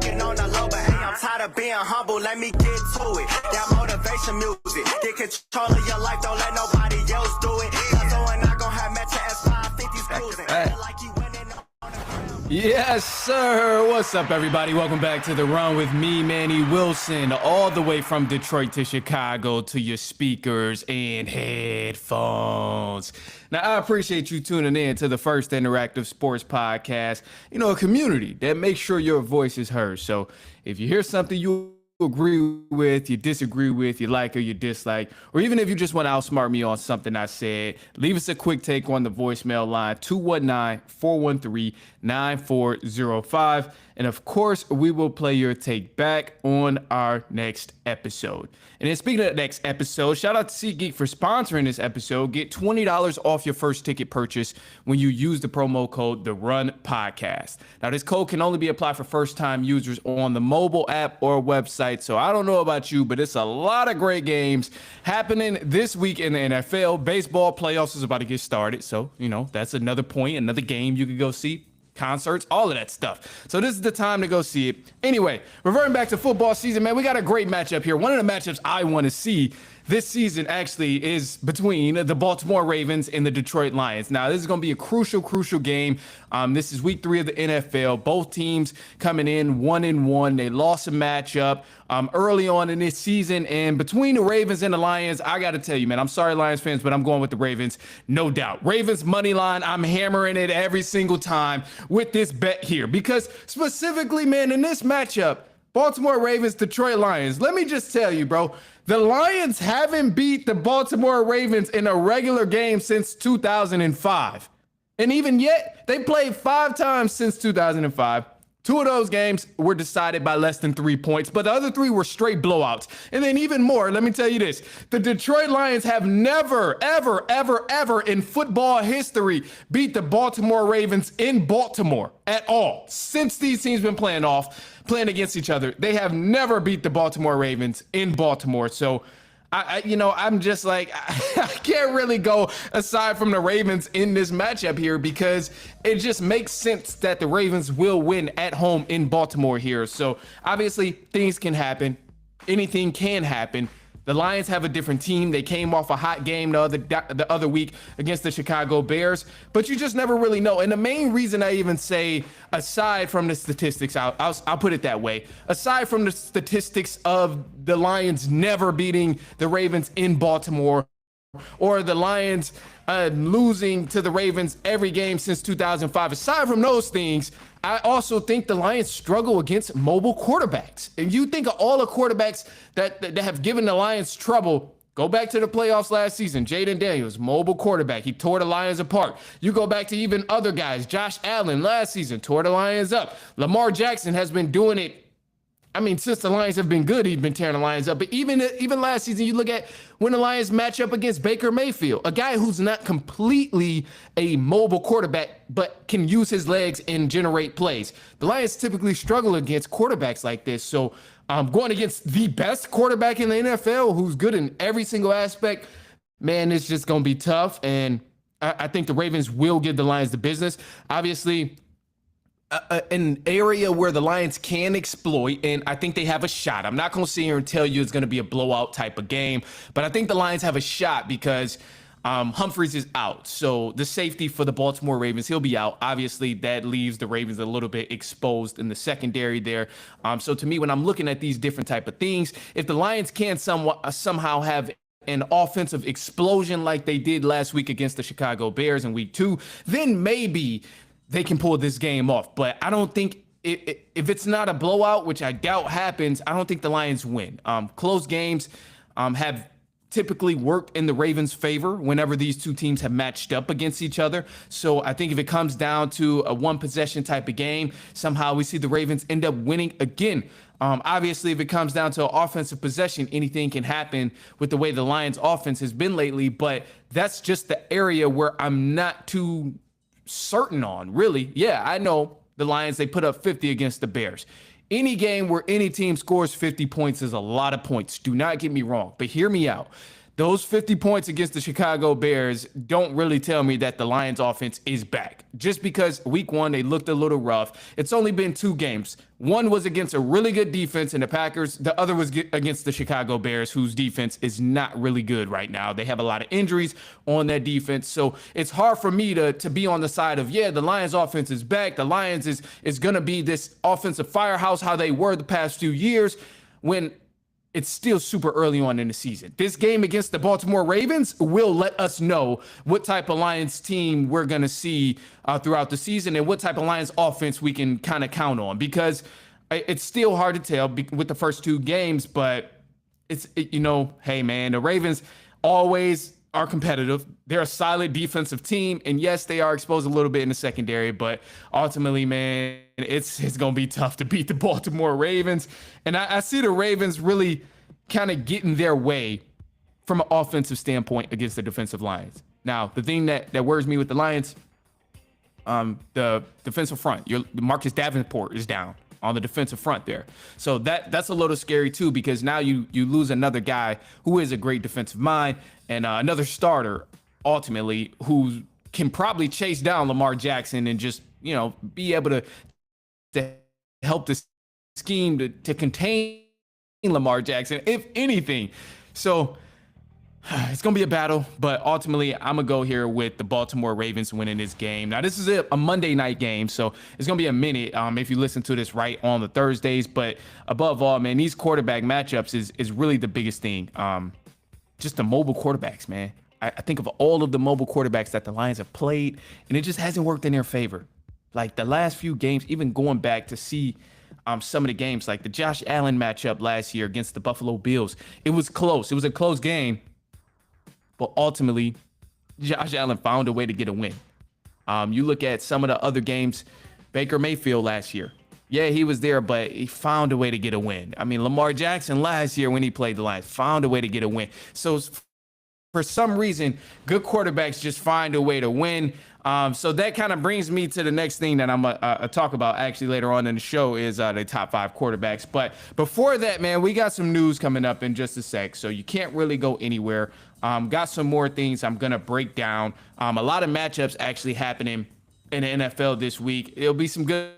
acting on the low, but hey, I'm tired of being humble. Let me get to it. That motivation music. Get control of your life. Don't let nobody else do it. Cause we're not gonna have Metro S550s cruising. Feel like you winning on the ground. Yes, sir. What's up, everybody? Welcome back to The Run with me, Manny Wilson, all the way from Detroit to Chicago to your speakers and headphones. Now, I appreciate you tuning in to the first interactive sports podcast, a community that makes sure your voice is heard. So if you hear something you agree with, you disagree with, you like or you dislike, or even if you just want to outsmart me on something I said, leave us a quick take on the voicemail line 219-413-9405. And of course, we will play your take back on our next episode. And then speaking of the next episode, shout out to SeatGeek for sponsoring this episode. Get $20 off your first ticket purchase when you use the promo code The Run Podcast. Now, this code can only be applied for first-time users on the mobile app or website. So I don't know about you, but it's a lot of great games happening this week in the NFL. Baseball playoffs is about to get started. So, that's another point, another game you could go see. Concerts, all of that stuff. So this is the time to go see it. Anyway, reverting back to football season, man, we got a great matchup here. One of the matchups I want to see this season actually is between the Baltimore Ravens and the Detroit Lions. Now, this is going to be a crucial game. This is week 3 of the NFL. Both teams coming in 1-1. They lost a matchup early on in this season. And between the Ravens and the Lions, I got to tell you, man, I'm sorry, Lions fans, but I'm going with the Ravens, no doubt. Ravens money line, I'm hammering it every single time with this bet here. Because specifically, man, in this matchup, Baltimore Ravens, Detroit Lions, let me just tell you, bro, the Lions haven't beat the Baltimore Ravens in a regular game since 2005. And even yet, they played 5 times since 2005. 2 of those games were decided by less than 3 points, but the other 3 were straight blowouts. And then even more, let me tell you this. The Detroit Lions have never, ever in football history beat the Baltimore Ravens in Baltimore at all. Since these teams been playing against each other, they have never beat the Baltimore Ravens in Baltimore. So I'm just like, I can't really go aside from the Ravens in this matchup here because it just makes sense that the Ravens will win at home in Baltimore here. So obviously things can happen. Anything can happen. The Lions have a different team. They came off a hot game the other week against the Chicago Bears, but you just never really know. And the main reason I even say, aside from the statistics, I'll put it that way, aside from the statistics of the Lions never beating the Ravens in Baltimore, or the Lions losing to the Ravens every game since 2005, aside from those things, I also think the Lions struggle against mobile quarterbacks. And you think of all the quarterbacks that have given the Lions trouble, go back to the playoffs last season. Jaden Daniels, mobile quarterback. He tore the Lions apart. You go back to even other guys. Josh Allen last season tore the Lions up. Lamar Jackson has been doing it. Since the Lions have been good, he's been tearing the Lions up. But even last season, you look at when the Lions match up against Baker Mayfield, a guy who's not completely a mobile quarterback, but can use his legs and generate plays. The Lions typically struggle against quarterbacks like this. So going against the best quarterback in the NFL, who's good in every single aspect, man, it's just going to be tough. And I think the Ravens will give the Lions the business. Obviously, an area where the Lions can exploit, and I think they have a shot. I'm not going to sit here and tell you it's going to be a blowout type of game, but I think the Lions have a shot because Humphries is out. So the safety for the Baltimore Ravens, he'll be out. Obviously, that leaves the Ravens a little bit exposed in the secondary there. So to me, when I'm looking at these different type of things, if the Lions can somehow have an offensive explosion like they did last week against the Chicago Bears in week 2, then maybe they can pull this game off. But I don't think if it's not a blowout, which I doubt happens, I don't think the Lions win. Close games have typically worked in the Ravens' favor whenever these two teams have matched up against each other. So I think if it comes down to a one possession type of game, somehow we see the Ravens end up winning again. Obviously, if it comes down to offensive possession, anything can happen with the way the Lions' offense has been lately. But that's just the area where I'm not too certain on, really. Yeah, I know the Lions, they put up 50 against the Bears. Any game where any team scores 50 points is a lot of points. Do not get me wrong, but hear me out. those 50 points against the Chicago Bears don't really tell me that the Lions offense is back. Just because week one, they looked a little rough. It's only been 2 games. One was against a really good defense in the Packers. The other was against the Chicago Bears, whose defense is not really good right now. They have a lot of injuries on that defense. So it's hard for me to be on the side of, yeah, the Lions offense is back. The Lions is going to be this offensive firehouse, how they were the past few years, when it's still super early on in the season. This game against the Baltimore Ravens will let us know what type of Lions team we're going to see throughout the season and what type of Lions offense we can kind of count on, because it's still hard to tell with the first 2 games, but hey man, the Ravens always are competitive. They're a solid defensive team, and yes, they are exposed a little bit in the secondary, but ultimately, man, it's going to be tough to beat the Baltimore Ravens. And I see the Ravens really kind of getting their way from an offensive standpoint against the defensive Lions. Now, the thing that worries me with the Lions, the defensive front, Marcus Davenport is down on the defensive front there. So that's a little scary too, because now you lose another guy who is a great defensive mind and another starter ultimately who can probably chase down Lamar Jackson and just, be able to help the scheme to contain Lamar Jackson, if anything. So it's going to be a battle, but ultimately I'm going to go here with the Baltimore Ravens winning this game. Now, this is a Monday night game, so it's going to be a minute if you listen to this right on the Thursdays. But above all, man, these quarterback matchups is really the biggest thing. Just the mobile quarterbacks, man. I think of all of the mobile quarterbacks that the Lions have played, and it just hasn't worked in their favor. Like the last few games, even going back to see some of the games, like the Josh Allen matchup last year against the Buffalo Bills, it was close. It was a close game. But ultimately, Josh Allen found a way to get a win. You look at some of the other games, Baker Mayfield last year. Yeah, he was there, but he found a way to get a win. I mean, Lamar Jackson last year when he played the Lions found a way to get a win. So for some reason, good quarterbacks just find a way to win. So that kind of brings me to the next thing that I'm going to talk about actually later on in the show is the top 5 quarterbacks. But before that, man, we got some news coming up in just a sec, so you can't really go anywhere. Got some more things I'm going to break down. A lot of matchups actually happening in the NFL this week. It'll be some good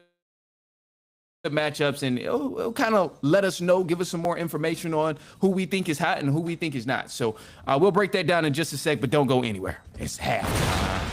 matchups, and it'll kind of let us know, give us some more information on who we think is hot and who we think is not. So we'll break that down in just a sec, but don't go anywhere. It's halftime.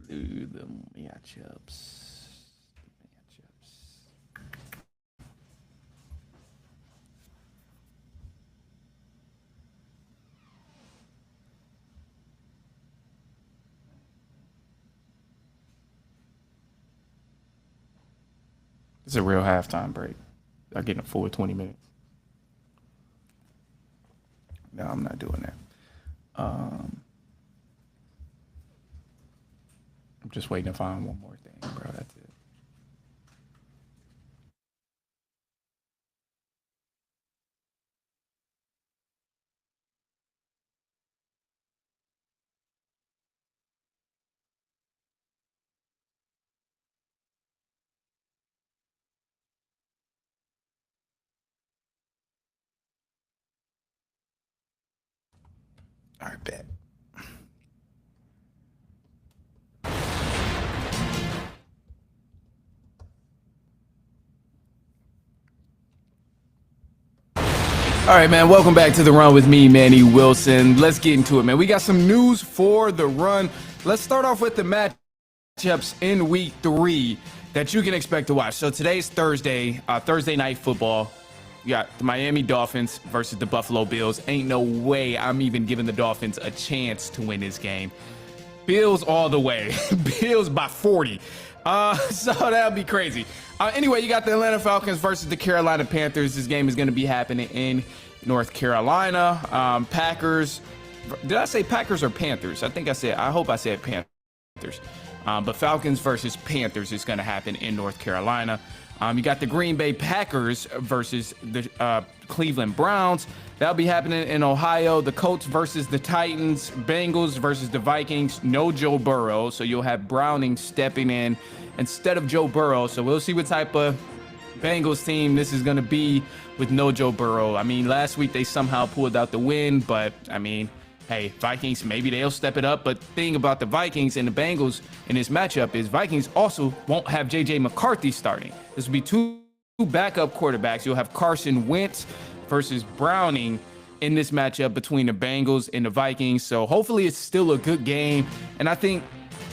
The matchups. It's a real halftime break. I get a full 20 minutes. No, I'm not doing that. I'm just waiting to find one more thing, bro. That's it. All right, bet. All right, man, welcome back to The Run with me, Manny Wilson. Let's get into it, man. We got some news for The Run. Let's start off with the matchups in week 3 that you can expect to watch. So today's Thursday night football. You got the Miami Dolphins versus the Buffalo Bills. Ain't no way I'm even giving the Dolphins a chance to win this game. Bills all the way. Bills by 40. So that'll be crazy. Anyway, you got the Atlanta Falcons versus the Carolina Panthers. This game is going to be happening in North Carolina. Packers. Did I say Packers or Panthers? I hope I said Panthers. But Falcons versus Panthers is going to happen in North Carolina. You got the Green Bay Packers versus the Cleveland Browns. That'll be happening in Ohio. The Colts versus the Titans. Bengals versus the Vikings. No Joe Burrow, so you'll have Browning stepping in instead of Joe Burrow. So we'll see what type of Bengals team this is going to be with no Joe Burrow. I mean, last week they somehow pulled out the win, but I mean, hey, Vikings, maybe they'll step it up. But the thing about the Vikings and the Bengals in this matchup is Vikings also won't have J.J. McCarthy starting. This will be two backup quarterbacks. You'll have Carson Wentz versus Browning in this matchup between the Bengals and the Vikings. So hopefully it's still a good game. And I think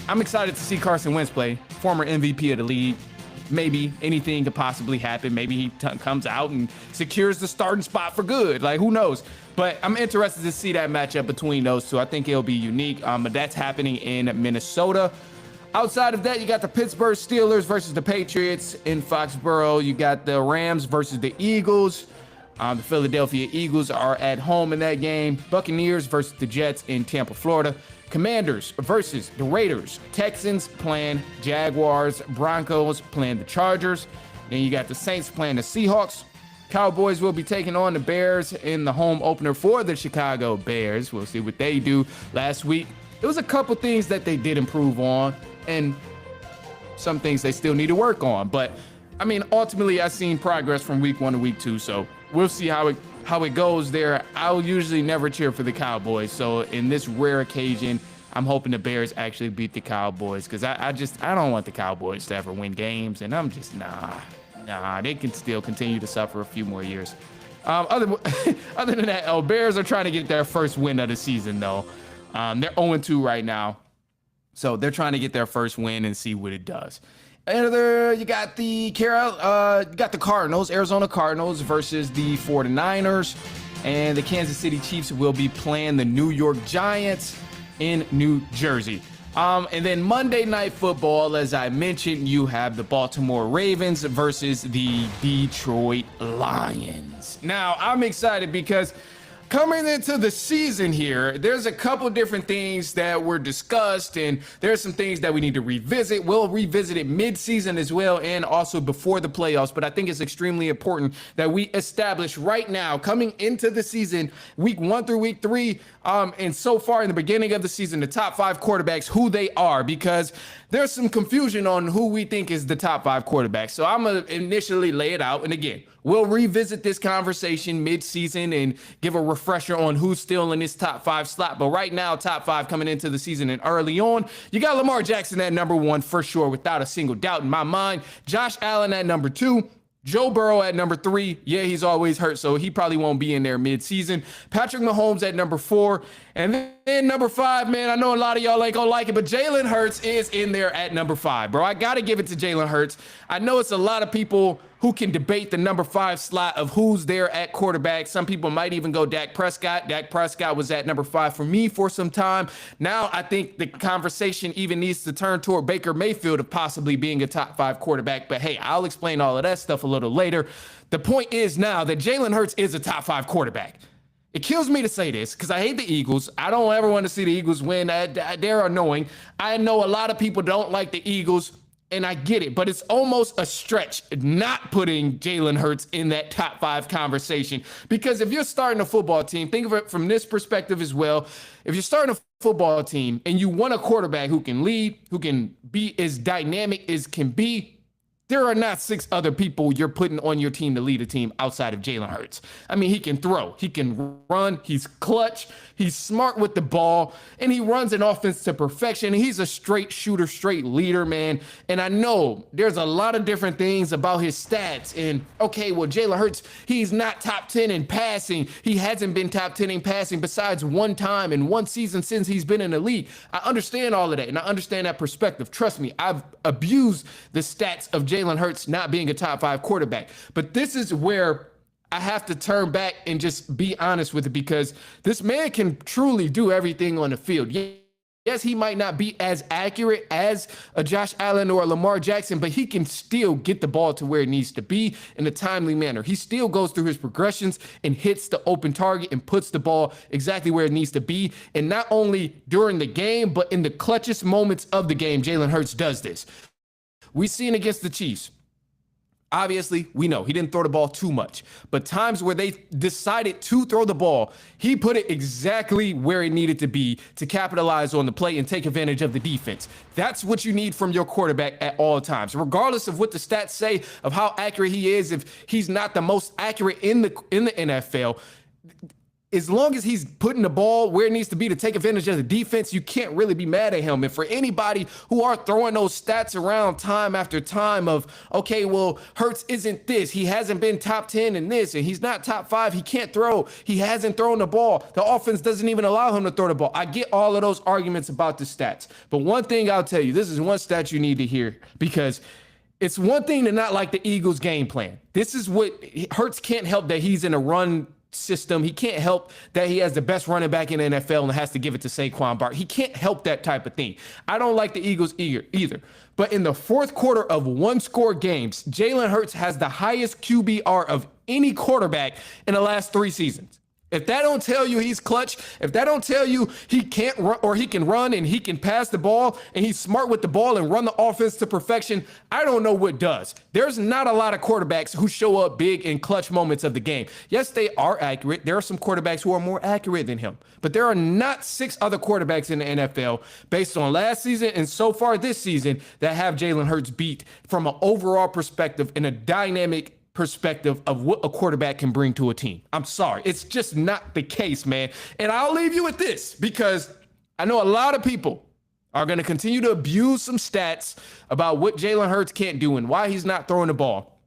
I'm excited to see Carson Wentz play, former MVP of the league. Maybe anything could possibly happen. Maybe he comes out and secures the starting spot for good. Like, who knows? But I'm interested to see that matchup between those two. I think it'll be unique. But that's happening in Minnesota. Outside of that, you got the Pittsburgh Steelers versus the Patriots in Foxborough. You got the Rams versus the Eagles. The Philadelphia Eagles are at home in that game. Buccaneers versus the Jets in Tampa, Florida. Commanders versus the Raiders. Texans playing Jaguars. Broncos playing the Chargers. Then you got the Saints playing the Seahawks. Cowboys will be taking on the Bears in the home opener for the Chicago Bears. We'll see what they do. Last week, there was a couple things that they did improve on, and some things they still need to work on. But I mean, ultimately, I've seen progress from week 1 to week 2. So we'll see how it goes there. I'll usually never cheer for the Cowboys. So in this rare occasion, I'm hoping the Bears actually beat the Cowboys, because I don't want the Cowboys to ever win games. And I'm just, they can still continue to suffer a few more years. Other than that, Bears are trying to get their first win of the season, though. They're 0-2 right now. So they're trying to get their first win and see what it does. And you got the Cardinals, Arizona Cardinals versus the 49ers. And the Kansas City Chiefs will be playing the New York Giants in New Jersey. And then Monday Night Football, as I mentioned, you have the Baltimore Ravens versus the Detroit Lions. Now, I'm excited because coming into the season here, there's a couple different things that were discussed, and there's some things that we need to revisit. We'll revisit it mid-season as well, and also before the playoffs. But I think it's extremely important that we establish right now, coming into the season, week 1 through week 3, and so far in the beginning of the season, the top 5 quarterbacks, who they are, because there's some confusion on who we think is the top 5 quarterbacks. So I'm going to initially lay it out. And again, we'll revisit this conversation mid-season and give a refresher on who's still in this top 5 slot. But right now, top 5 coming into the season and early on, you got Lamar Jackson at number 1 for sure, without a single doubt in my mind. Josh Allen at number 2. Joe Burrow at number 3. Yeah, he's always hurt, so he probably won't be in there mid-season. Patrick Mahomes at number 4. And then number 5, man, I know a lot of y'all ain't gonna like it, but Jalen Hurts is in there at number 5, bro. I gotta give it to Jalen Hurts. I know it's a lot of people who can debate the number 5 slot of who's there at quarterback. Some people might even go Dak Prescott. Dak Prescott was at number 5 for me for some time. Now I think the conversation even needs to turn toward Baker Mayfield of possibly being a top 5 quarterback. But hey, I'll explain all of that stuff a little later. The point is now that Jalen Hurts is a top 5 quarterback. It kills me to say this because I hate the Eagles. I don't ever want to see the Eagles win. They're annoying. I know a lot of people don't like the Eagles, and I get it, but it's almost a stretch not putting Jalen Hurts in that top 5 conversation. Because if you're starting a football team, think of it from this perspective as well. If you're starting a football team and you want a quarterback who can lead, who can be as dynamic as can be, There are not 6 other people you're putting on your team to lead a team outside of Jalen Hurts. I mean, he can throw, he can run, he's clutch, he's smart with the ball, and he runs an offense to perfection. He's a straight shooter, straight leader, man. And I know there's a lot of different things about his stats. And okay, well, Jalen Hurts, he's not top 10 in passing. He hasn't been top 10 in passing besides one time in one season since he's been in the league. I understand all of that, and I understand that perspective. Trust me, I've abused the stats of Jalen Hurts not being a top 5 quarterback. But this is where I have to turn back and just be honest with it, because this man can truly do everything on the field. Yes, he might not be as accurate as a Josh Allen or a Lamar Jackson, but he can still get the ball to where it needs to be in a timely manner. He still goes through his progressions and hits the open target and puts the ball exactly where it needs to be. And not only during the game, but in the clutchest moments of the game, Jalen Hurts does this. We seen against the Chiefs. Obviously, we know he didn't throw the ball too much, but times where they decided to throw the ball, he put it exactly where it needed to be to capitalize on the play and take advantage of the defense. That's what you need from your quarterback at all times, regardless of what the stats say of how accurate he is. If he's not the most accurate in the NFL, as long as he's putting the ball where it needs to be to take advantage of the defense, you can't really be mad at him. And for anybody who are throwing those stats around time after time of, okay, well, Hurts isn't this. He hasn't been top 10 in this, and he's not top 5. He can't throw. He hasn't thrown the ball. The offense doesn't even allow him to throw the ball. I get all of those arguments about the stats. But one thing I'll tell you, this is one stat you need to hear, because it's one thing to not like the Eagles' game plan. This is what Hurts can't help, that he's in a run system. He can't help that he has the best running back in the NFL and has to give it to Saquon Barkley. He can't help that type of thing. I don't like the Eagles either. But in the fourth quarter of one-score games, Jalen Hurts has the highest QBR of any quarterback in the last 3 seasons. If that don't tell you he's clutch, if that don't tell you he can't run, or he can run and he can pass the ball and he's smart with the ball and run the offense to perfection, I don't know what does. There's not a lot of quarterbacks who show up big in clutch moments of the game. Yes, they are accurate. There are some quarterbacks who are more accurate than him, but there are not 6 other quarterbacks in the NFL based on last season and so far this season that have Jalen Hurts beat from an overall perspective in a dynamic perspective of what a quarterback can bring to a team. I'm sorry. It's just not the case, man. And I'll leave you with this, because I know a lot of people are going to continue to abuse some stats about what Jalen Hurts can't do and why he's not throwing the ball.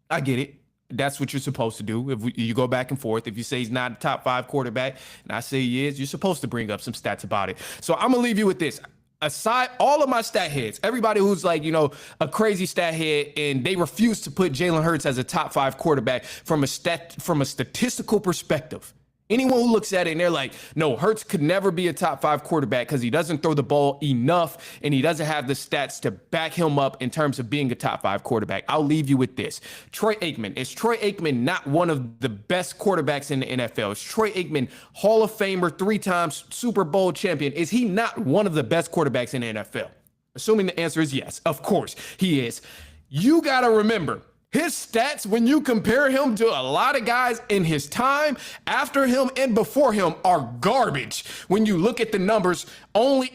I get it. That's what you're supposed to do. If you go back and forth, if you say he's not a top 5 quarterback and I say he is, you're supposed to bring up some stats about it. So I'm going to leave you with this. Aside all of my stat heads, everybody who's like, a crazy stat head, and they refuse to put Jalen Hurts as a top 5 quarterback from a statistical perspective. Anyone who looks at it and they're like, no, Hurts could never be a top 5 quarterback because he doesn't throw the ball enough and he doesn't have the stats to back him up in terms of being a top 5 quarterback. I'll leave you with this. Troy Aikman. Is Troy Aikman not one of the best quarterbacks in the NFL? Is Troy Aikman Hall of Famer, 3 times Super Bowl champion? Is he not one of the best quarterbacks in the NFL? Assuming the answer is yes, of course he is. You got to remember, his stats, when you compare him to a lot of guys in his time, after him and before him, are garbage. When you look at the numbers, only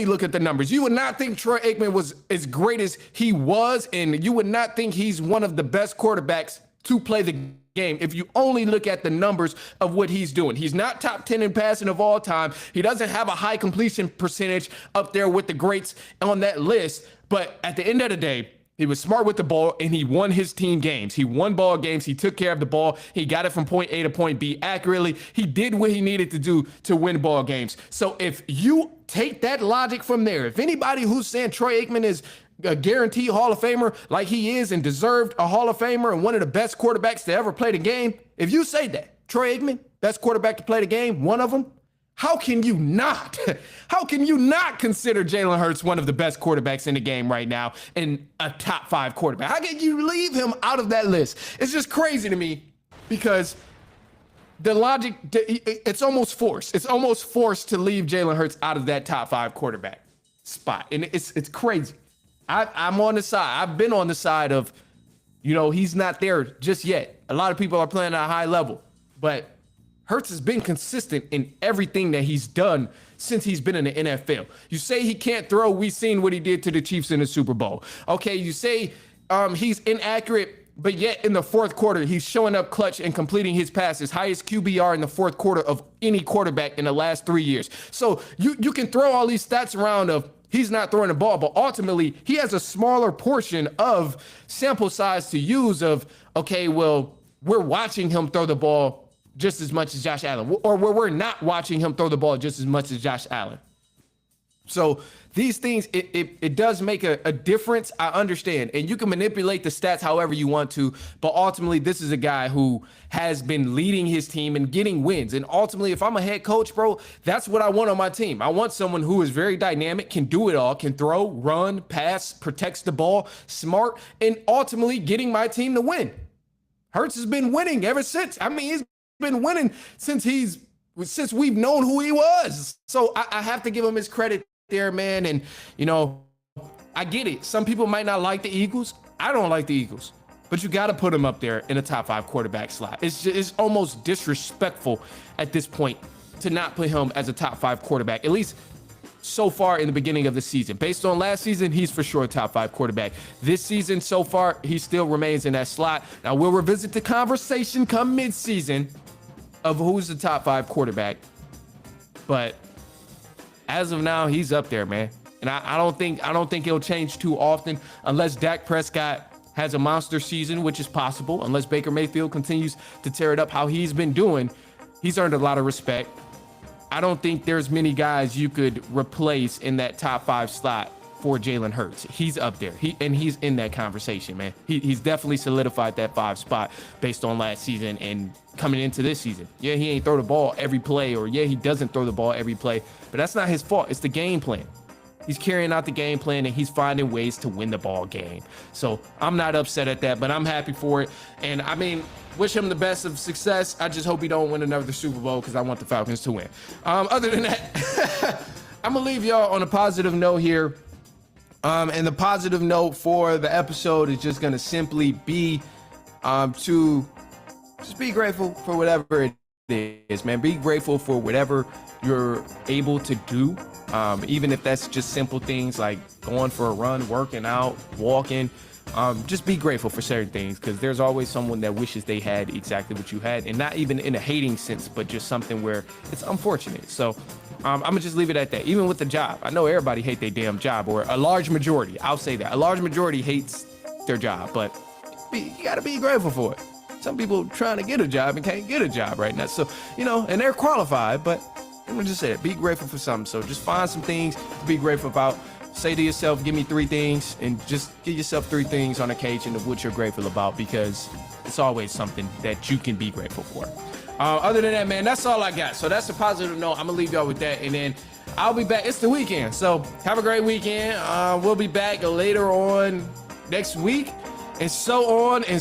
look at the numbers. You would not think Troy Aikman was as great as he was, and you would not think he's one of the best quarterbacks to play the game if you only look at the numbers of what he's doing. He's not top 10 in passing of all time. He doesn't have a high completion percentage up there with the greats on that list. But at the end of the day, he was smart with the ball, and he won his team games. He won ball games. He took care of the ball. He got it from point A to point B accurately. He did what he needed to do to win ball games. So if you take that logic from there, if anybody who's saying Troy Aikman is a guaranteed Hall of Famer like he is and deserved a Hall of Famer and one of the best quarterbacks to ever play the game, if you say that, Troy Aikman, best quarterback to play the game, one of them, how can you not consider Jalen Hurts one of the best quarterbacks in the game right now and a top 5 quarterback? How can you leave him out of that list? It's just crazy to me, because the logic, it's almost forced. It's almost forced to leave Jalen Hurts out of that top 5 quarterback spot. And it's crazy. I'm on the side. I've been on the side of, he's not there just yet. A lot of people are playing at a high level, but Hurts has been consistent in everything that he's done since he's been in the NFL. You say he can't throw. We've seen what he did to the Chiefs in the Super Bowl. Okay, you say he's inaccurate, but yet in the fourth quarter, he's showing up clutch and completing his passes. Highest QBR in the fourth quarter of any quarterback in the last 3 years. So you can throw all these stats around of he's not throwing the ball, but ultimately he has a smaller portion of sample size to use of, okay, well, we're watching him throw the ball just as much as Josh Allen, or where we're not watching him throw the ball just as much as Josh Allen. So these things, it does make a difference. I understand. And you can manipulate the stats however you want to, but ultimately this is a guy who has been leading his team and getting wins. And ultimately, if I'm a head coach, bro, that's what I want on my team. I want someone who is very dynamic, can do it all, can throw, run, pass, protects the ball, smart, and ultimately getting my team to win. Hurts has been winning ever since. I mean, he's been winning since we've known who he was. So I have to give him his credit there, man. And, you know, I get it. Some people might not like the Eagles. I don't like the Eagles, but you got to put him up there in a top 5 quarterback slot. It's almost disrespectful at this point to not put him as a top 5 quarterback, at least so far in the beginning of the season. Based on last season, he's for sure a top 5 quarterback. This season so far, he still remains in that slot. Now we'll revisit the conversation come mid-season of who's the top 5 quarterback. But as of now, he's up there, man. And I don't think he'll change too often unless Dak Prescott has a monster season, which is possible, unless Baker Mayfield continues to tear it up how he's been doing. He's earned a lot of respect. I don't think there's many guys you could replace in that top 5 slot for Jalen Hurts. He's up there. He's in that conversation, man. He's definitely solidified that 5 spot based on last season and coming into this season. Yeah, he ain't throw the ball every play, or yeah, he doesn't throw the ball every play, but that's not his fault. It's the game plan. He's carrying out the game plan and he's finding ways to win the ball game. So I'm not upset at that, but I'm happy for it. And I mean, wish him the best of success. I just hope he don't win another Super Bowl because I want the Falcons to win. Other than that, I'm gonna leave y'all on a positive note here. And the positive note for the episode is just gonna simply be to just be grateful for whatever it is, man. Be grateful for whatever you're able to do. Even if that's just simple things like going for a run, working out, walking. Just be grateful for certain things, because there's always someone that wishes they had exactly what you had, and not even in a hating sense, but just something where it's unfortunate. So I'm gonna just leave it at that. Even with the job, I know everybody hate their damn job, or a large majority. I'll say that a large majority hates their job, but you gotta be grateful for it. Some people trying to get a job and can't get a job right now. So, you know, and they're qualified, but I'm gonna just say that. Be grateful for something. So just find some things to be grateful about. Say to yourself, give me 3 things, and just give yourself 3 things on occasion of what you're grateful about, because it's always something that you can be grateful for. Other than that, man, that's all I got. So that's a positive note. I'm gonna leave y'all with that, and then I'll be back. It's the weekend, so have a great weekend. We'll be back later on next week, and so on and